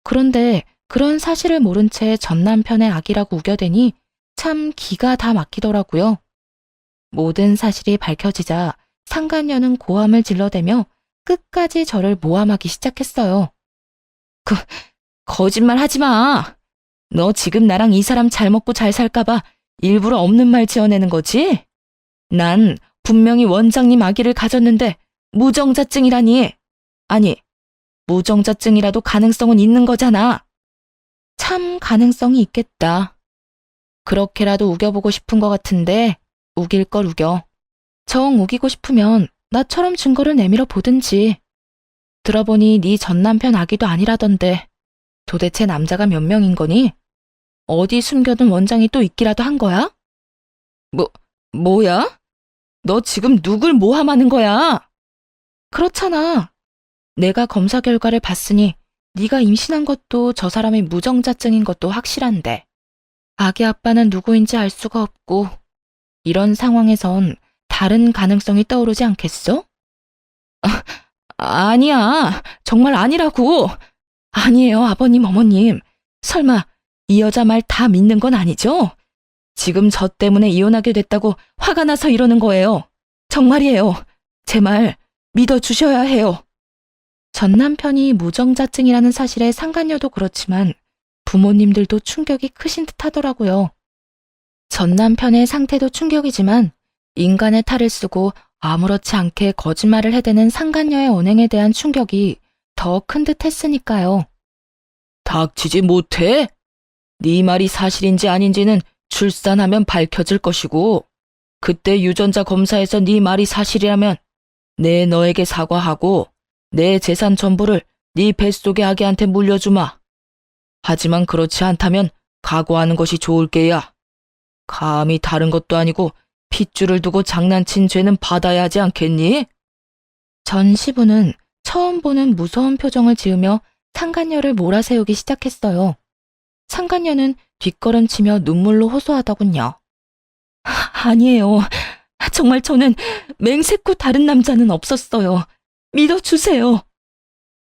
그런데 그런 사실을 모른 채 전 남편의 아기라고 우겨대니 참 기가 다 막히더라고요. 모든 사실이 밝혀지자 상간녀는 고함을 질러대며 끝까지 저를 모함하기 시작했어요. 거짓말 하지 마. 너 지금 나랑 이 사람 잘 먹고 잘 살까봐 일부러 없는 말 지어내는 거지? 난 분명히 원장님 아기를 가졌는데 무정자증이라니. 아니, 무정자증이라도 가능성은 있는 거잖아. 참 가능성이 있겠다. 그렇게라도 우겨보고 싶은 것 같은데 우길 걸 우겨. 정 우기고 싶으면 나처럼 증거를 내밀어 보든지. 들어보니 네 전 남편 아기도 아니라던데 도대체 남자가 몇 명인 거니? 어디 숨겨둔 원장이 또 있기라도 한 거야? 뭐야? 너 지금 누굴 모함하는 거야? 그렇잖아. 내가 검사 결과를 봤으니 네가 임신한 것도 저 사람이 무정자증인 것도 확실한데 아기 아빠는 누구인지 알 수가 없고 이런 상황에선 다른 가능성이 떠오르지 않겠어? 아니야. 정말 아니라고. 아니에요, 아버님, 어머님. 설마 이 여자 말 다 믿는 건 아니죠? 지금 저 때문에 이혼하게 됐다고 화가 나서 이러는 거예요. 정말이에요. 제 말 믿어주셔야 해요. 전 남편이 무정자증이라는 사실에 상간녀도 그렇지만 부모님들도 충격이 크신 듯 하더라고요. 전 남편의 상태도 충격이지만 인간의 탈을 쓰고 아무렇지 않게 거짓말을 해대는 상간녀의 언행에 대한 충격이 더 큰 듯 했으니까요. 닥치지 못해? 네 말이 사실인지 아닌지는 출산하면 밝혀질 것이고 그때 유전자 검사에서 네 말이 사실이라면 내 너에게 사과하고 내 재산 전부를 네 뱃속의 아기한테 물려주마. 하지만 그렇지 않다면 각오하는 것이 좋을 게야. 감히 다른 것도 아니고 핏줄을 두고 장난친 죄는 받아야 하지 않겠니? 전 시부는 처음 보는 무서운 표정을 지으며 상간녀를 몰아세우기 시작했어요. 상간녀는 뒷걸음치며 눈물로 호소하더군요. 아니에요. 정말 저는 맹세코 다른 남자는 없었어요. 믿어주세요.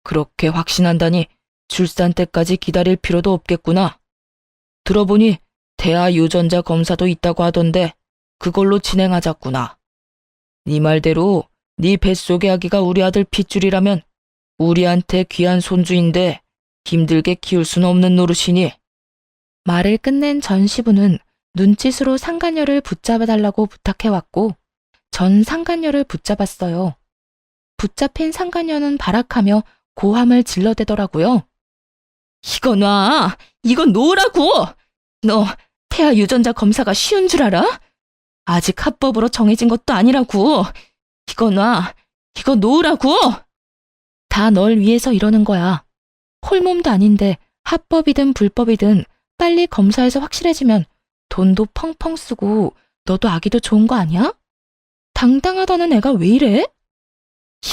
그렇게 확신한다니 출산 때까지 기다릴 필요도 없겠구나. 들어보니 태아 유전자 검사도 있다고 하던데 그걸로 진행하자꾸나. 네 말대로 네 뱃속의 아기가 우리 아들 핏줄이라면 우리한테 귀한 손주인데 힘들게 키울 수는 없는 노릇이니. 말을 끝낸 전 시부는 눈짓으로 상간녀를 붙잡아달라고 부탁해왔고 전 상간녀를 붙잡았어요. 붙잡힌 상간녀는 발악하며 고함을 질러대더라고요. 이거 놔! 이거 놓으라고! 너 태아 유전자 검사가 쉬운 줄 알아? 아직 합법으로 정해진 것도 아니라고! 이거 놔! 이거 놓으라고! 다 널 위해서 이러는 거야. 홀몸도 아닌데 합법이든 불법이든 빨리 검사해서 확실해지면 돈도 펑펑 쓰고 너도 아기도 좋은 거 아니야? 당당하다는 애가 왜 이래?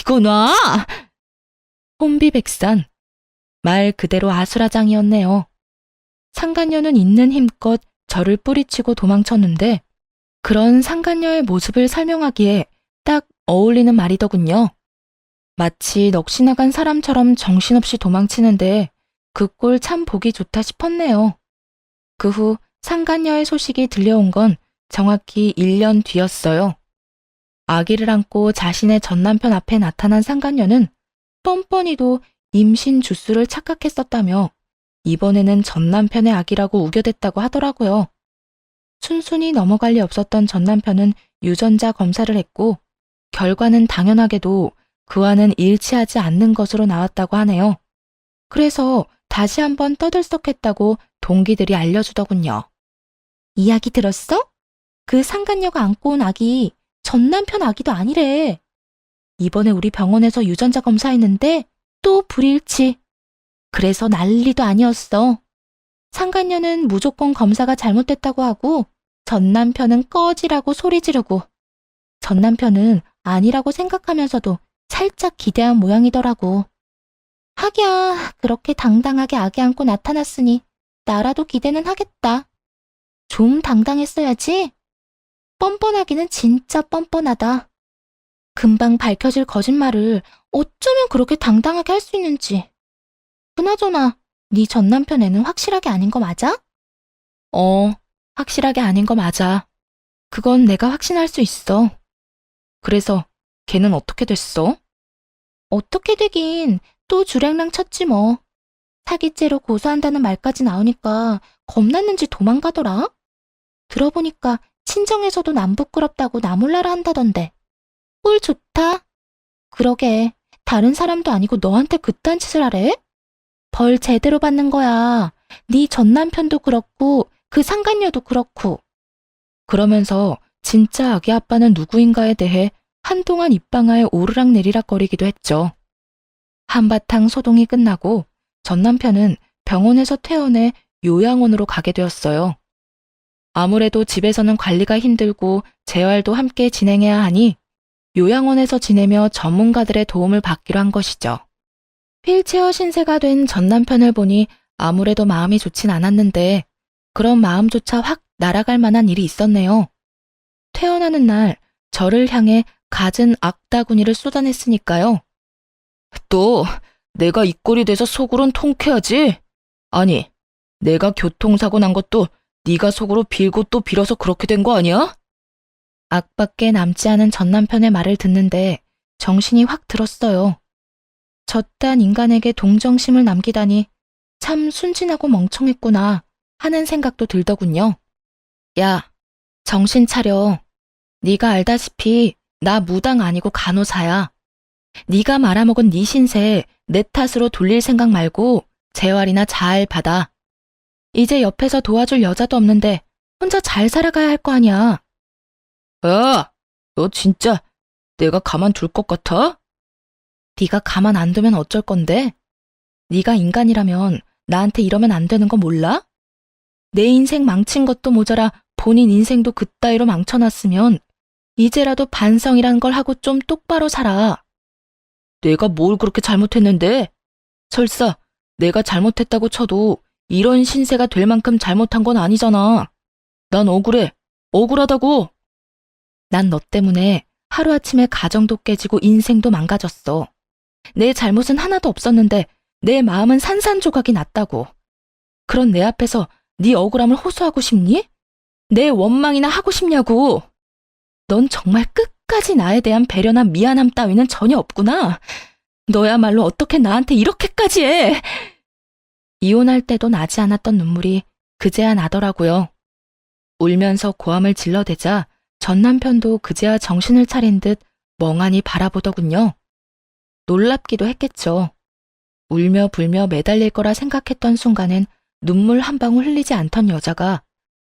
이거 놔! 혼비백산. 말 그대로 아수라장이었네요. 상간녀는 있는 힘껏 저를 뿌리치고 도망쳤는데 그런 상간녀의 모습을 설명하기에 딱 어울리는 말이더군요. 마치 넋이 나간 사람처럼 정신없이 도망치는데 그 꼴 참 보기 좋다 싶었네요. 그 후 상간녀의 소식이 들려온 건 정확히 1년 뒤였어요. 아기를 안고 자신의 전남편 앞에 나타난 상간녀는 뻔뻔히도 임신 주수를 착각했었다며 이번에는 전남편의 아기라고 우겨댔다고 하더라고요. 순순히 넘어갈 리 없었던 전남편은 유전자 검사를 했고 결과는 당연하게도 그와는 일치하지 않는 것으로 나왔다고 하네요. 그래서 다시 한번 떠들썩했다고 동기들이 알려주더군요. 이야기 들었어? 그 상간녀가 안고 온 아기 전남편 아기도 아니래. 이번에 우리 병원에서 유전자 검사했는데 또 불일치. 그래서 난리도 아니었어. 상간녀는 무조건 검사가 잘못됐다고 하고 전남편은 꺼지라고 소리 지르고 전남편은 아니라고 생각하면서도 살짝 기대한 모양이더라고. 하기야 그렇게 당당하게 아기 안고 나타났으니 나라도 기대는 하겠다. 좀 당당했어야지. 뻔뻔하기는 진짜 뻔뻔하다. 금방 밝혀질 거짓말을 어쩌면 그렇게 당당하게 할 수 있는지. 그나저나 네 전남편 애는 확실하게 아닌 거 맞아? 확실하게 아닌 거 맞아. 그건 내가 확신할 수 있어. 그래서 걔는 어떻게 됐어? 어떻게 되긴 또 주랭랑 쳤지 뭐. 사기죄로 고소한다는 말까지 나오니까 겁났는지 도망가더라. 들어보니까 친정에서도 남 부끄럽다고 나 몰라라 한다던데. 꼴 좋다. 그러게 다른 사람도 아니고 너한테 그딴 짓을 하래? 벌 제대로 받는 거야. 네 전남편도 그렇고 그 상간녀도 그렇고. 그러면서 진짜 아기 아빠는 누구인가에 대해 한동안 입방아에 오르락내리락거리기도 했죠. 한바탕 소동이 끝나고 전남편은 병원에서 퇴원해 요양원으로 가게 되었어요. 아무래도 집에서는 관리가 힘들고 재활도 함께 진행해야 하니 요양원에서 지내며 전문가들의 도움을 받기로 한 것이죠. 휠체어 신세가 된 전남편을 보니 아무래도 마음이 좋진 않았는데 그런 마음조차 확 날아갈 만한 일이 있었네요. 퇴원하는 날 저를 향해 갖은 악다구니를 쏟아냈으니까요. 또 내가 이 꼴이 돼서 속으론 통쾌하지? 아니, 내가 교통사고 난 것도 네가 속으로 빌고 또 빌어서 그렇게 된 거 아니야? 악밖에 남지 않은 전남편의 말을 듣는데 정신이 확 들었어요. 저딴 인간에게 동정심을 남기다니 참 순진하고 멍청했구나 하는 생각도 들더군요. 야, 정신 차려. 네가 알다시피 나 무당 아니고 간호사야. 네가 말아먹은 네 신세 내 탓으로 돌릴 생각 말고 재활이나 잘 받아. 이제 옆에서 도와줄 여자도 없는데 혼자 잘 살아가야 할 거 아니야. 야, 너 진짜 내가 가만둘 것 같아? 네가 가만 안 두면 어쩔 건데? 네가 인간이라면 나한테 이러면 안 되는 거 몰라? 내 인생 망친 것도 모자라 본인 인생도 그따위로 망쳐놨으면 이제라도 반성이란 걸 하고 좀 똑바로 살아. 내가 뭘 그렇게 잘못했는데? 설사 내가 잘못했다고 쳐도 이런 신세가 될 만큼 잘못한 건 아니잖아. 난 억울해. 억울하다고. 난 너 때문에 하루아침에 가정도 깨지고 인생도 망가졌어. 내 잘못은 하나도 없었는데 내 마음은 산산조각이 났다고. 그런 내 앞에서 네 억울함을 호소하고 싶니? 내 원망이나 하고 싶냐고. 넌 정말 끝까지 나에 대한 배려나 미안함 따위는 전혀 없구나. 너야말로 어떻게 나한테 이렇게까지 해. 이혼할 때도 나지 않았던 눈물이 그제야 나더라고요. 울면서 고함을 질러대자 전 남편도 그제야 정신을 차린 듯 멍하니 바라보더군요. 놀랍기도 했겠죠. 울며 불며 매달릴 거라 생각했던 순간엔 눈물 한 방울 흘리지 않던 여자가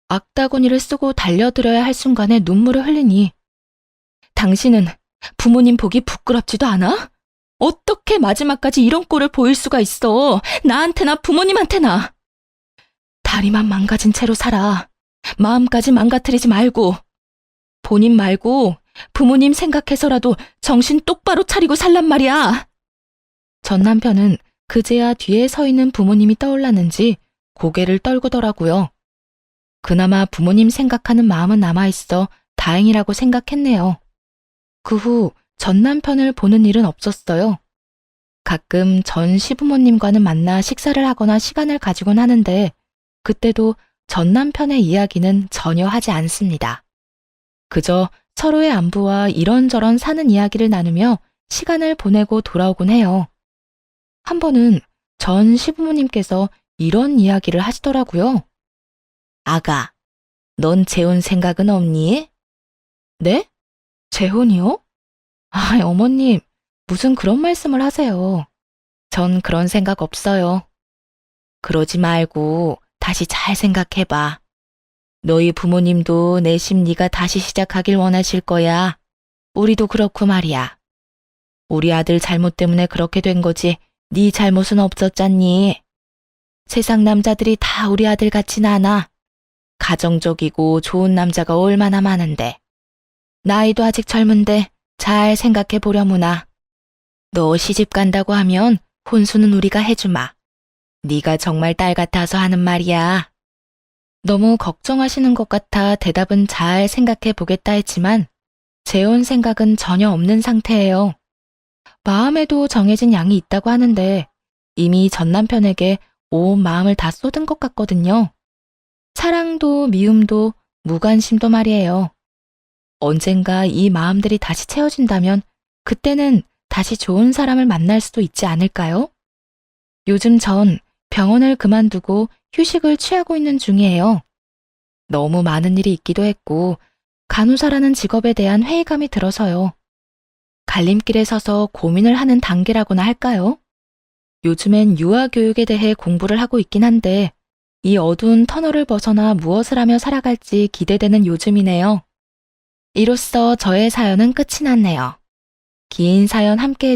악다구니를 쓰고 달려들어야 할 순간에 눈물을 흘리니 당신은 부모님 보기 부끄럽지도 않아? 어떻게 마지막까지 이런 꼴을 보일 수가 있어? 나한테나 부모님한테나. 다리만 망가진 채로 살아. 마음까지 망가뜨리지 말고. 본인 말고 부모님 생각해서라도 정신 똑바로 차리고 살란 말이야. 전 남편은 그제야 뒤에 서 있는 부모님이 떠올랐는지 고개를 떨구더라고요. 그나마 부모님 생각하는 마음은 남아있어 다행이라고 생각했네요. 그 후 전 남편을 보는 일은 없었어요. 가끔 전 시부모님과는 만나 식사를 하거나 시간을 가지곤 하는데 그때도 전 남편의 이야기는 전혀 하지 않습니다. 그저 서로의 안부와 이런저런 사는 이야기를 나누며 시간을 보내고 돌아오곤 해요. 한 번은 전 시부모님께서 이런 이야기를 하시더라고요. 아가, 넌 재혼 생각은 없니? 네? 재혼이요? 아, 어머님, 무슨 그런 말씀을 하세요. 전 그런 생각 없어요. 그러지 말고 다시 잘 생각해봐. 너희 부모님도 내심 네가 다시 시작하길 원하실 거야. 우리도 그렇고 말이야. 우리 아들 잘못 때문에 그렇게 된 거지 네 잘못은 없었잖니. 세상 남자들이 다 우리 아들 같진 않아. 가정적이고 좋은 남자가 얼마나 많은데. 나이도 아직 젊은데 잘 생각해 보려무나. 너 시집 간다고 하면 혼수는 우리가 해주마. 네가 정말 딸 같아서 하는 말이야. 너무 걱정하시는 것 같아 대답은 잘 생각해 보겠다 했지만 재혼 생각은 전혀 없는 상태예요. 마음에도 정해진 양이 있다고 하는데 이미 전 남편에게 온 마음을 다 쏟은 것 같거든요. 사랑도 미움도 무관심도 말이에요. 언젠가 이 마음들이 다시 채워진다면 그때는 다시 좋은 사람을 만날 수도 있지 않을까요? 요즘 전 병원을 그만두고 휴식을 취하고 있는 중이에요. 너무 많은 일이 있기도 했고 간호사라는 직업에 대한 회의감이 들어서요. 갈림길에 서서 고민을 하는 단계라고나 할까요? 요즘엔 유아교육에 대해 공부를 하고 있긴 한데 이 어두운 터널을 벗어나 무엇을 하며 살아갈지 기대되는 요즘이네요. 이로써 저의 사연은 끝이 났네요. 긴 사연 함께